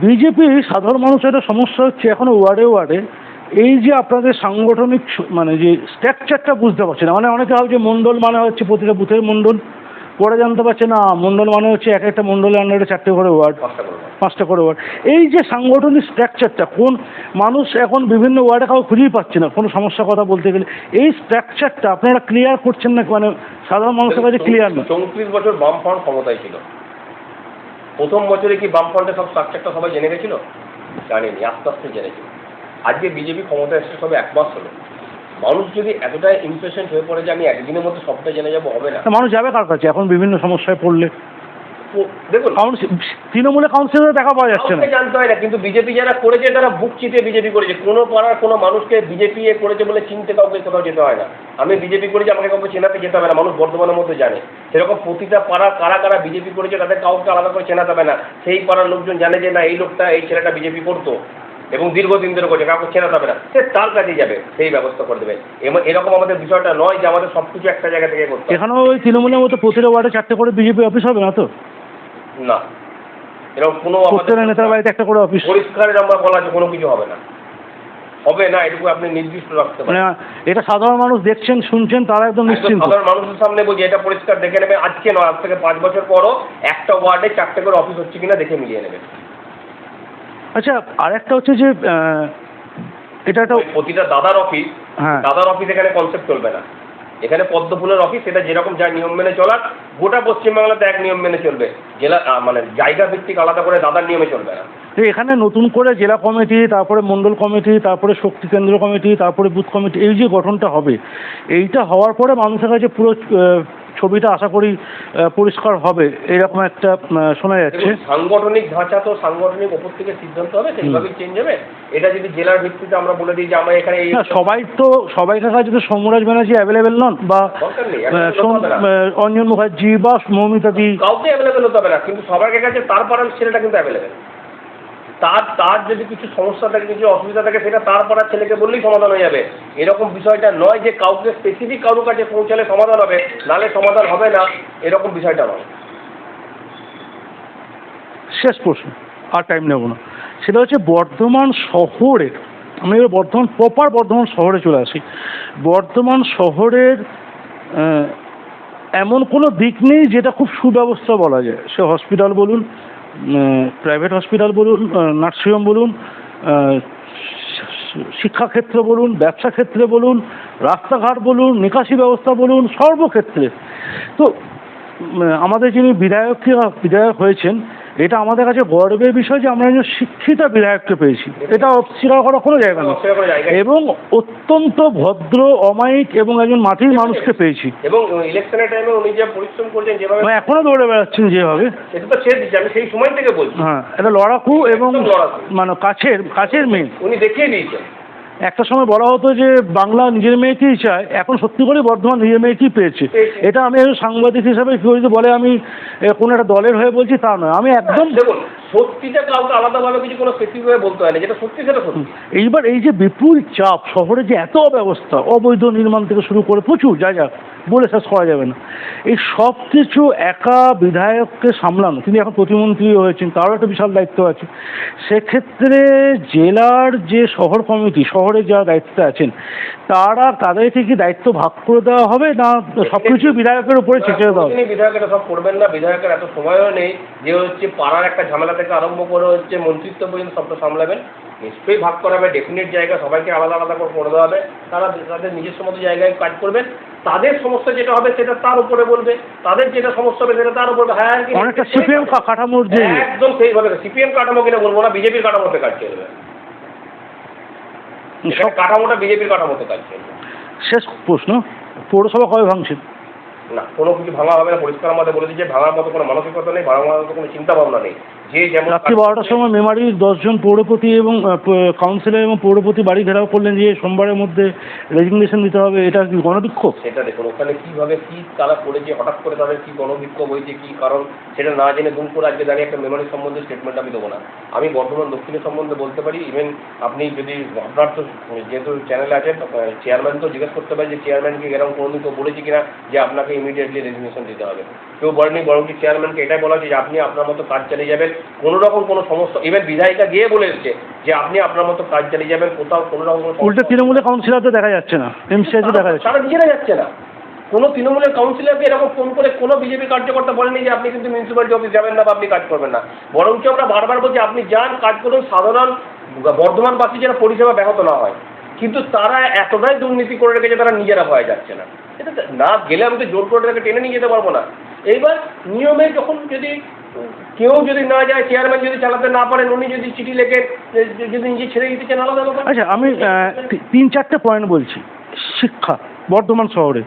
বিজেপি সাধারণ মানুষের একটা সমস্যা হচ্ছে এখনো ওয়ার্ডে ওয়ার্ডে এই যে আপনাদের সাংগঠনিক মানে যে স্ট্রাকচারটা বুঝতে পারছে না। মানে অনেকে ভাবছে মণ্ডল মানে হচ্ছে প্রতিটা বুথের মণ্ডল, পরে জানতে পারছে না মণ্ডল মানে হচ্ছে এক একটা মণ্ডলের আন্ডারে 4টে করে ওয়ার্ড, 5টা করে ওয়ার্ড। এই যে সাংগঠনিক স্ট্রাকচারটা কোন মানুষ এখন বিভিন্ন ওয়ার্ডে কাউ খুঁজেই পাচ্ছে না কোনো সমস্যার কথা বলতে গেলে, এই স্ট্রাকচারটা আপনারা ক্লিয়ার করছেন না, মানে সাধারণ মানুষের কাছে ক্লিয়ার না। 34 বছর বামফ্রন্ট ক্ষমতায় ছিল, প্রথম বছরে কি বামফ্রন্টের সব স্ট্রাকচারটা সবাই জেনে গেছিল? জানেনি, আস্তে আস্তে জেনেছিল। আজকে বিজেপি ক্ষমতায় এসে সবে 1 মাস হলো। মানুষ যদি এতটাই ইমপ্রেশন হয়ে পড়ে যে আমি একদিনের মধ্যে সবটা জেনে যাবো, হবে না। মানুষ যাবে কার কাছে এখন বিভিন্ন সমস্যায় পড়লে? দেখুন, তৃণমূলে কাউন্সিলর দেখা পাওয়া যাচ্ছে না, জানতে হয় না। কিন্তু বিজেপি যারা করেছে তারা বুক চিতে বিজেপি করেছে। কোনো পাড়ার কোনো মানুষকে বিজেপি করেছে বলে চিনতে কাউকে কোথাও যেতে হয় না। আমি বিজেপি করেছি, আমাকে কাউকে চেনাতে যেতে হবে না, মানুষ বর্ধমানের মধ্যে জানে। সেরকম প্রতিটা পাড়া কারা কারা বিজেপি করেছে তাদের কাউকে আলাদা করে চেনাতে হবে না। সেই পাড়ার লোকজন জানে যে না এই লোকটা, এই ছেলেটা বিজেপি করতো এবং দীর্ঘদিন ধরে করছে, কাউকে চেনাতে হবে না, সে তার কাছেই যাবে, সেই ব্যবস্থা করে দেবে। এরকম আমাদের বিষয়টা নয় যে আমাদের সব কিছু একটা জায়গা থেকে করতে। এখানেও ওই তৃণমূলের মতো প্রতিটা ওয়ার্ডে 4টে করে বিজেপি অফিস হবে না তো? না, এরকম কোনো নেতার বাড়িতে একটা করে অফিস পরিষ্কারের আমরা বলা আছে কোনো কিছু হবে না, হবে না, এটুকু আপনি নির্দিষ্ট রাখতে পারেন। এটা সাধারণ মানুষ দেখছেন শুনছেন, তারা একদম নিশ্চিন্ত। সাধারণ মানুষের সামনে বলছি এটা পরিষ্কার দেখে নেবে, আজকে নয়, আজ থেকে 5 বছর পরও একটা ওয়ার্ডে 4টে করে অফিস হচ্ছে কিনা দেখে মিলিয়ে নেবে। আচ্ছা, আর একটা হচ্ছে যে এটা একটা প্রতিটা দাদার অফিস, হ্যাঁ দাদার অফিস এখানে কনসেপ্ট চলবে না। এখানে পদ্মফুলের অফিস, সেটা যেরকম যা নিয়ম মেনে চলার, গোটা পশ্চিমবাংলাতে এক নিয়ম মেনে চলবে। জেলা মানে জায়গা ভিত্তিক আলাদা করে দাদার নিয়মে চলবে না। এখানে নতুন করে জেলা কমিটি, তারপরে মণ্ডল কমিটি, তারপরে শক্তি কেন্দ্র কমিটি, তারপরে বুথ কমিটি, এই যে গঠনটা হবে, এইটা হওয়ার পরে মানুষের কাছে পুরো ছবিটা আশা করি পরিষ্কার হবে, এরকম একটা শোনা যাচ্ছে। সাংগঠনিক ধাঁচা তো সাংগঠনিক ওপর থেকে সিদ্ধান্ত হবে, সেইভাবেই চেঞ্জ হবে। এটা যদি জেলার ভিত্তিতে আমরা বলে দিই যে আমরা এখানে সবাই তো সবাইকার কাছে তো সৌম্যরাজ ব্যানার্জি অ্যাভেলেবেল নন, বা অঞ্জন মুখার্জি বা মৌমিতা দি, কাউকে অ্যাভেলেবেল হতে হবে না, কিন্তু সবার কাছে তার পাড়ার ছেলেটা কিন্তু অ্যাভেলেবেল। তার যদি কিছু সমস্যা থাকে, কিছু অসুবিধা থাকে, সেটা তার পাড়ার ছেলেকে বললেই সমাধান হয়ে যাবে। এরকম বিষয়টা নয় যে কাউকে স্পেসিফিক কারোর কাছে পৌঁছালে সমাধান হবে, নালে সমাধান হবে না, এরকম বিষয়টা নয়। শেষ প্রশ্ন, আর টাইম নেব না, সেটা হচ্ছে বর্ধমান শহরের, আমি এবার প্রপার বর্ধমান শহরে চলে আসি। বর্ধমান শহরের এমন কোনো দিক নেই যেটা খুব সুব্যবস্থা বলা যায়। সে হসপিটাল বলুন, প্রাইভেট হসপিটাল বলুন, নার্সিংহোম বলুন, শিক্ষাক্ষেত্র বলুন, ব্যবসা ক্ষেত্রে বলুন, রাস্তাঘাট বলুন, নিকাশি ব্যবস্থা বলুন, সর্বক্ষেত্রে। তো আমাদের যিনি বিধায়ক হয়েছেন, এটা আমাদের কাছে গর্বের বিষয় যে আমরা একজন শিক্ষিত বিধায়ককে পেয়েছি, এটা অস্বীকার করার কোনো জায়গা না, এবং অত্যন্ত ভদ্র, অমায়িক এবং একজন মাটির মানুষকে পেয়েছি। এবং ইলেকশনের টাইমে উনি যে পরিশ্রম করছেন, যেভাবে এখনো দৌড়ে বেড়াচ্ছেন যেভাবে, সেটা তো ছেড়ে দিচ্ছি আমি সেই সময় থেকে বলছি। হ্যাঁ, এটা লড়াকু এবং মানে কাছের মেয়ে, উনি দেখিয়ে দিয়েছেন। একটা সময় বলা হতো যে বাংলা নিজের মেয়েকেই চায়, এখন সত্যি করে বর্ধমান নিজের মেয়েকেই পেয়েছে। এটা আমি একজন সাংবাদিক হিসাবে কেউ যদি বলে আমি কোনো একটা দলের হয়ে বলছি তা নয়, আমি একদম দেখুন সত্যিটা কাউকে আলাদাভাবে কিছু কোনো স্পেসিফিকভাবে বলতে হয় না, যেটা সত্যি সেটা সত্যি। এইবার এই যে বিপুল চাপ, শহরে যে এত অব্যবস্থা, অবৈধ নির্মাণ থেকে শুরু করে প্রচুর যা বলে শেষ করা যাবে না, এই সব কিছু একা বিধায়ককে সামলানো, তিনি এখন প্রতিমন্ত্রী হয়েছেন, তারও একটা বিশাল দায়িত্ব আছে। সেক্ষেত্রে জেলার যে শহর কমিটি, শহরে যারা দায়িত্বে আছেন, তাদেরকে কি দায়িত্ব ভাগ করে দেওয়া হবে, না সব কিছু বিধায়কের উপরে ছেড়ে দেওয়া হবে? বিধায়কের সব করবেন না, বিধায়কের এত সময়ও নেই যে হচ্ছে পাড়ার একটা ঝামেলা থেকে আরম্ভ করে হচ্ছে মন্ত্রিত্ব পর্যন্ত সবটা সামলাবেন। নিশ্চয়ই ভাগ করা হবে, ডেফিনেট জায়গা সবাইকে আলাদা আলাদা করে দেওয়া হবে, তারা তাদের নিজস্ব মতো জায়গায় কাজ করবেন। তাদের সমস্যা যেটা হবে সেটা তার উপরে বলবে, তাদের যেটা সমস্যা হবে সেটা তার উপরে। হ্যাঁ, অনেকটা সিপিএম কাঠামোর যে একদম সেইভাবে সিপিএম কাঠামো কিনা বলবো না, বিজেপির কাঠামোতে কাজ চলবে, সব কাঠামোটা বিজেপির কাঠামোতে কাজ চলবে। শেষ প্রশ্ন, পৌরসভা কবে ভাঙছেন? না, কোনো কিছু ভাঙা হবে না, পরিষ্কার আমাদের বলে দিচ্ছে। ভাঙার মতো কোনো মানসিকতা নেই, ভাঙার মতো কোনো চিন্তা ভাবনা নেই। যে যেমন রাত্রি 12টার সময় মেমারির 10 জন পৌরপতি এবং কাউন্সিলর এবং পৌরপতি বাড়ি ঘেরাও করলেন যে সোমবারের মধ্যে রেজিগনেশন দিতে হবে, এটা কি গণবিক্ষোভ? সেটা দেখুন ওখানে কীভাবে কী তারা করেছে, হঠাৎ করে তাদের কী গণবিক্ষোভ হয়েছে, কী কারণ সেটা না জেনে দুম করে আজকে দাঁড়িয়ে একটা মেমারির সম্বন্ধে স্টেটমেন্ট আমি দেবো না। আমি বর্ধমান দক্ষিণের সম্বন্ধে বলতে পারি। ইভেন আপনি যদি আপনার তো যেহেতু চ্যানেলে আছেন, চেয়ারম্যান তো জিজ্ঞেস করতে পারি যে চেয়ারম্যানকে এরকম কোনোদিন কেউ বলেছে কিনা যে আপনাকে ইমিডিয়েটলি রেজিগনেশন দিতে হবে। কেউ বলেনি, বরং কি চেয়ারম্যানকে এটাই বলা যে আপনি আপনার মতো কাজ চালিয়ে যাবেন, কোনো রকম কোনো সমস্যা। ইভেন বিধায়িকা গিয়ে বলে এসছে যে আপনি আপনার মতো কাজ চালিয়ে যাবেন, কোথাও কোনো রকম। উল্টে তৃণমূলের কাউন্সিলরদের দেখা যাচ্ছে না, এমসিআইতে দেখা যাচ্ছে, তারা নিজেরা যাচ্ছে না। কোনো তৃণমূলের কাউন্সিলরকে এরকম ফোন করে কোনো বিজেপি কার্যকর্তা বলেনি যে আপনি কিন্তু মিউনিসিপ্যালিটি অফিস যাবেন না বা আপনি কাজ করবেন না। বরঞ্চ আমরা বারবার বলছি আপনি যান, কাজ করুন, সাধারণ বর্ধমানবাসী যেন পরিষেবা ব্যাহত না হয়। কিন্তু তারা এতটাই দুর্নীতি করে রেখেছে, তারা নিজেরা ভয়ে যাচ্ছে না। এটা না গেলে আমি তো জোর করে তাকে টেনে নিয়ে যেতে পারবো না। এইবার নিয়মে যখন যদি কেউ যদি না যায়, চেয়ারম্যান যদি চালাতে না পারেন, উনি যদি চিঠি লেখে যদি নিজে ছেড়ে দিতে চান আলাদা ব্যাপার। আচ্ছা, আমি 3-4টে পয়েন্ট বলছি। শিক্ষা, বর্ধমান শহরে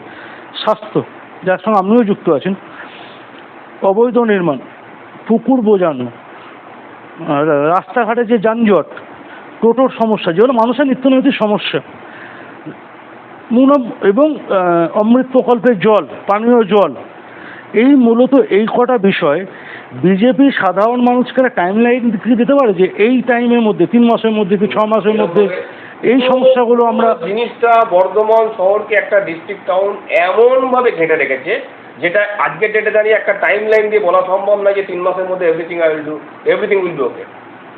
স্বাস্থ্য, যার সঙ্গে আপনিও যুক্ত আছেন, অবৈধ নির্মাণ, পুকুর বোজানো, রাস্তাঘাটে যে যানজট, টোটোর সমস্যা, যেগুলো মানুষের নিত্যনৈতিক সমস্যা, এবং অমৃত প্রকল্পের জল, পানীয় জল, এই মূলত এই কটা বিষয় বিজেপি সাধারণ মানুষকে টাইম লাইন দিতে পারে যে এই টাইমের মধ্যে, 3 মাসের মধ্যে কি 6 মাসের মধ্যে এই সমস্যাগুলো আমরা। জিনিসটা বর্ধমান শহরকে একটা ডিস্ট্রিক্ট টাউন এমনভাবে ঘেঁটে রেখেছে যেটা আজকের ডেটে দাঁড়িয়ে একটা টাইম লাইন দিয়ে বলা সম্ভব নয় যে 3 মাসের মধ্যে এভরিথিং উইল ডু ওকে,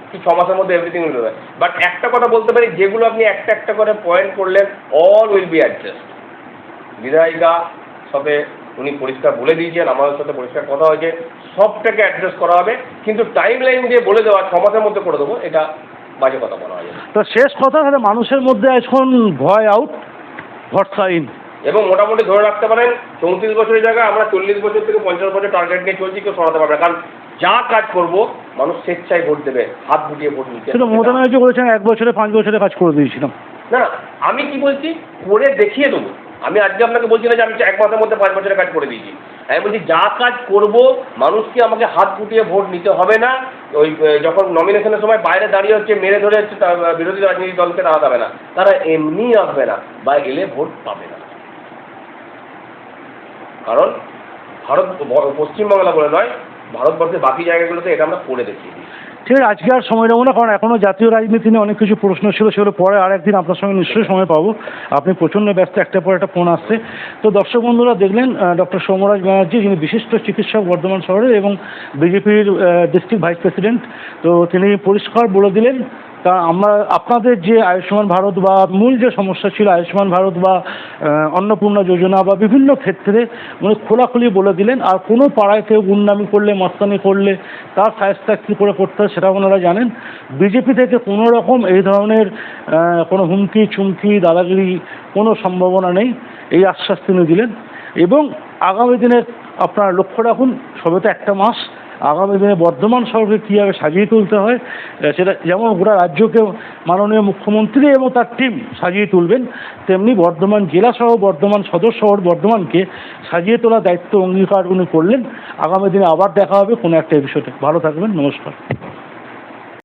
কি 6 মাসের মধ্যে এভরিথিং উইল ডু। বাট একটা কথা বলতে পারি, যেগুলো আপনি একটা একটা করে পয়েন্ট করলেন, অল উইল বি অ্যাডজাস্ট। বিধায়িকা সাথে উনি পরিষ্কার বলে দিয়েছেন, আমাদের সাথে পরিষ্কার কথা হয়েছে, সবটাকে অ্যাডজাস্ট করা হবে। কিন্তু টাইম লাইন দিয়ে বলে দেওয়া 6 মাসের মধ্যে করে দেবো, এটা বাজে কথা বলা হয়। তো শেষ কথা, তাহলে মানুষের মধ্যে এখন ভয় আউট, ভরসা ইন। এবং মোটামুটি ধরে রাখতে পারেন 34 বছরের জায়গায় আমরা 40 বছর থেকে 50 বছর টার্গেট নিয়ে চলছি, কেউ সরাতে পারবে না। কারণ যা কাজ করবো মানুষ স্বেচ্ছায় ভোট দেবে, হাত গুটিয়ে ভোট নিতে। সেটা মমতা ব্যানার্জি বলেছেন 1 বছরে 5 বছরে কাজ করে দিয়েছিলাম। না, আমি কি বলছি, করে দেখিয়ে দেবো। আমি আজকে আপনাকে বলছি না যে আমি 1 মাসের মধ্যে 5 বছরের কাজ করে দিয়েছি। আমি বলছি যা কাজ করব মানুষকে আমাকে হাত গুটিয়ে ভোট নিতে হবে না। ওই যখন নমিনেশনের সময় বাইরে দাঁড়িয়ে হচ্ছে মেরে ধরে হচ্ছে বিরোধী রাজনৈতিক দলকে দাঁড়াতে হবে না, তারা এমনি আসবে না বা এলে ভোট পাবে না। কারণ ভারত, পশ্চিমবাংলা বলে নয়, ভারতবর্ষের বাকি জায়গাগুলোতে এটা আমরা করে দেখিয়ে দিই। ঠিক আছে, আজকে আর সময় নেবো না, কারণ এখনও জাতীয় রাজনীতি নিয়ে অনেক কিছু প্রশ্ন ছিল, সেগুলো পরে আর একদিন আপনার সঙ্গে নিশ্চয়ই সময় পাবো। আপনি প্রচণ্ড ব্যস্ত, একটার পর একটা ফোন আসছে। তো দর্শক বন্ধুরা দেখলেন ডক্টর সৌম্যরাজ ব্যানার্জি, যিনি বিশিষ্ট চিকিৎসক বর্ধমান শহরে এবং বিজেপির ডিস্ট্রিক্ট ভাইস প্রেসিডেন্ট। তো তিনি পরিষ্কার বলে দিলেন, তা আমরা আপনাদের যে আয়ুষ্মান ভারত বা মূল যে সমস্যা ছিল আয়ুষ্মান ভারত বা অন্নপূর্ণা যোজনা বা বিভিন্ন ক্ষেত্রে উনি খোলাখুলি বলে দিলেন। আর কোনো পাড়ায় কেউ গুন্ডামি করলে, মস্তানি করলে তার শায়েস্তা কী করে করতে হয় সেটা ওনারা জানেন। বিজেপি থেকে কোনো রকম এই ধরনের কোনো হুমকি চুমকি দাদাগিরি কোনো সম্ভাবনা নেই, এই আশ্বাস তিনি দিলেন। এবং আগামী দিনে আপনারা লক্ষ্য রাখুন, সবে তো 1 মাস, আগামী দিনে বর্ধমান শহরকে কীভাবে সাজিয়ে তুলতে হয়, সেটা যেমন গোটা রাজ্যকে মাননীয় মুখ্যমন্ত্রী এবং তার টিম সাজিয়ে তুলবেন, তেমনি বর্ধমান জেলাসহ বর্ধমান সদর শহর বর্ধমানকে সাজিয়ে তোলার দায়িত্ব অঙ্গীকার উনি করলেন। আগামী দিনে আবার দেখা হবে কোনো একটা এপিসোডে। ভালো থাকবেন, নমস্কার।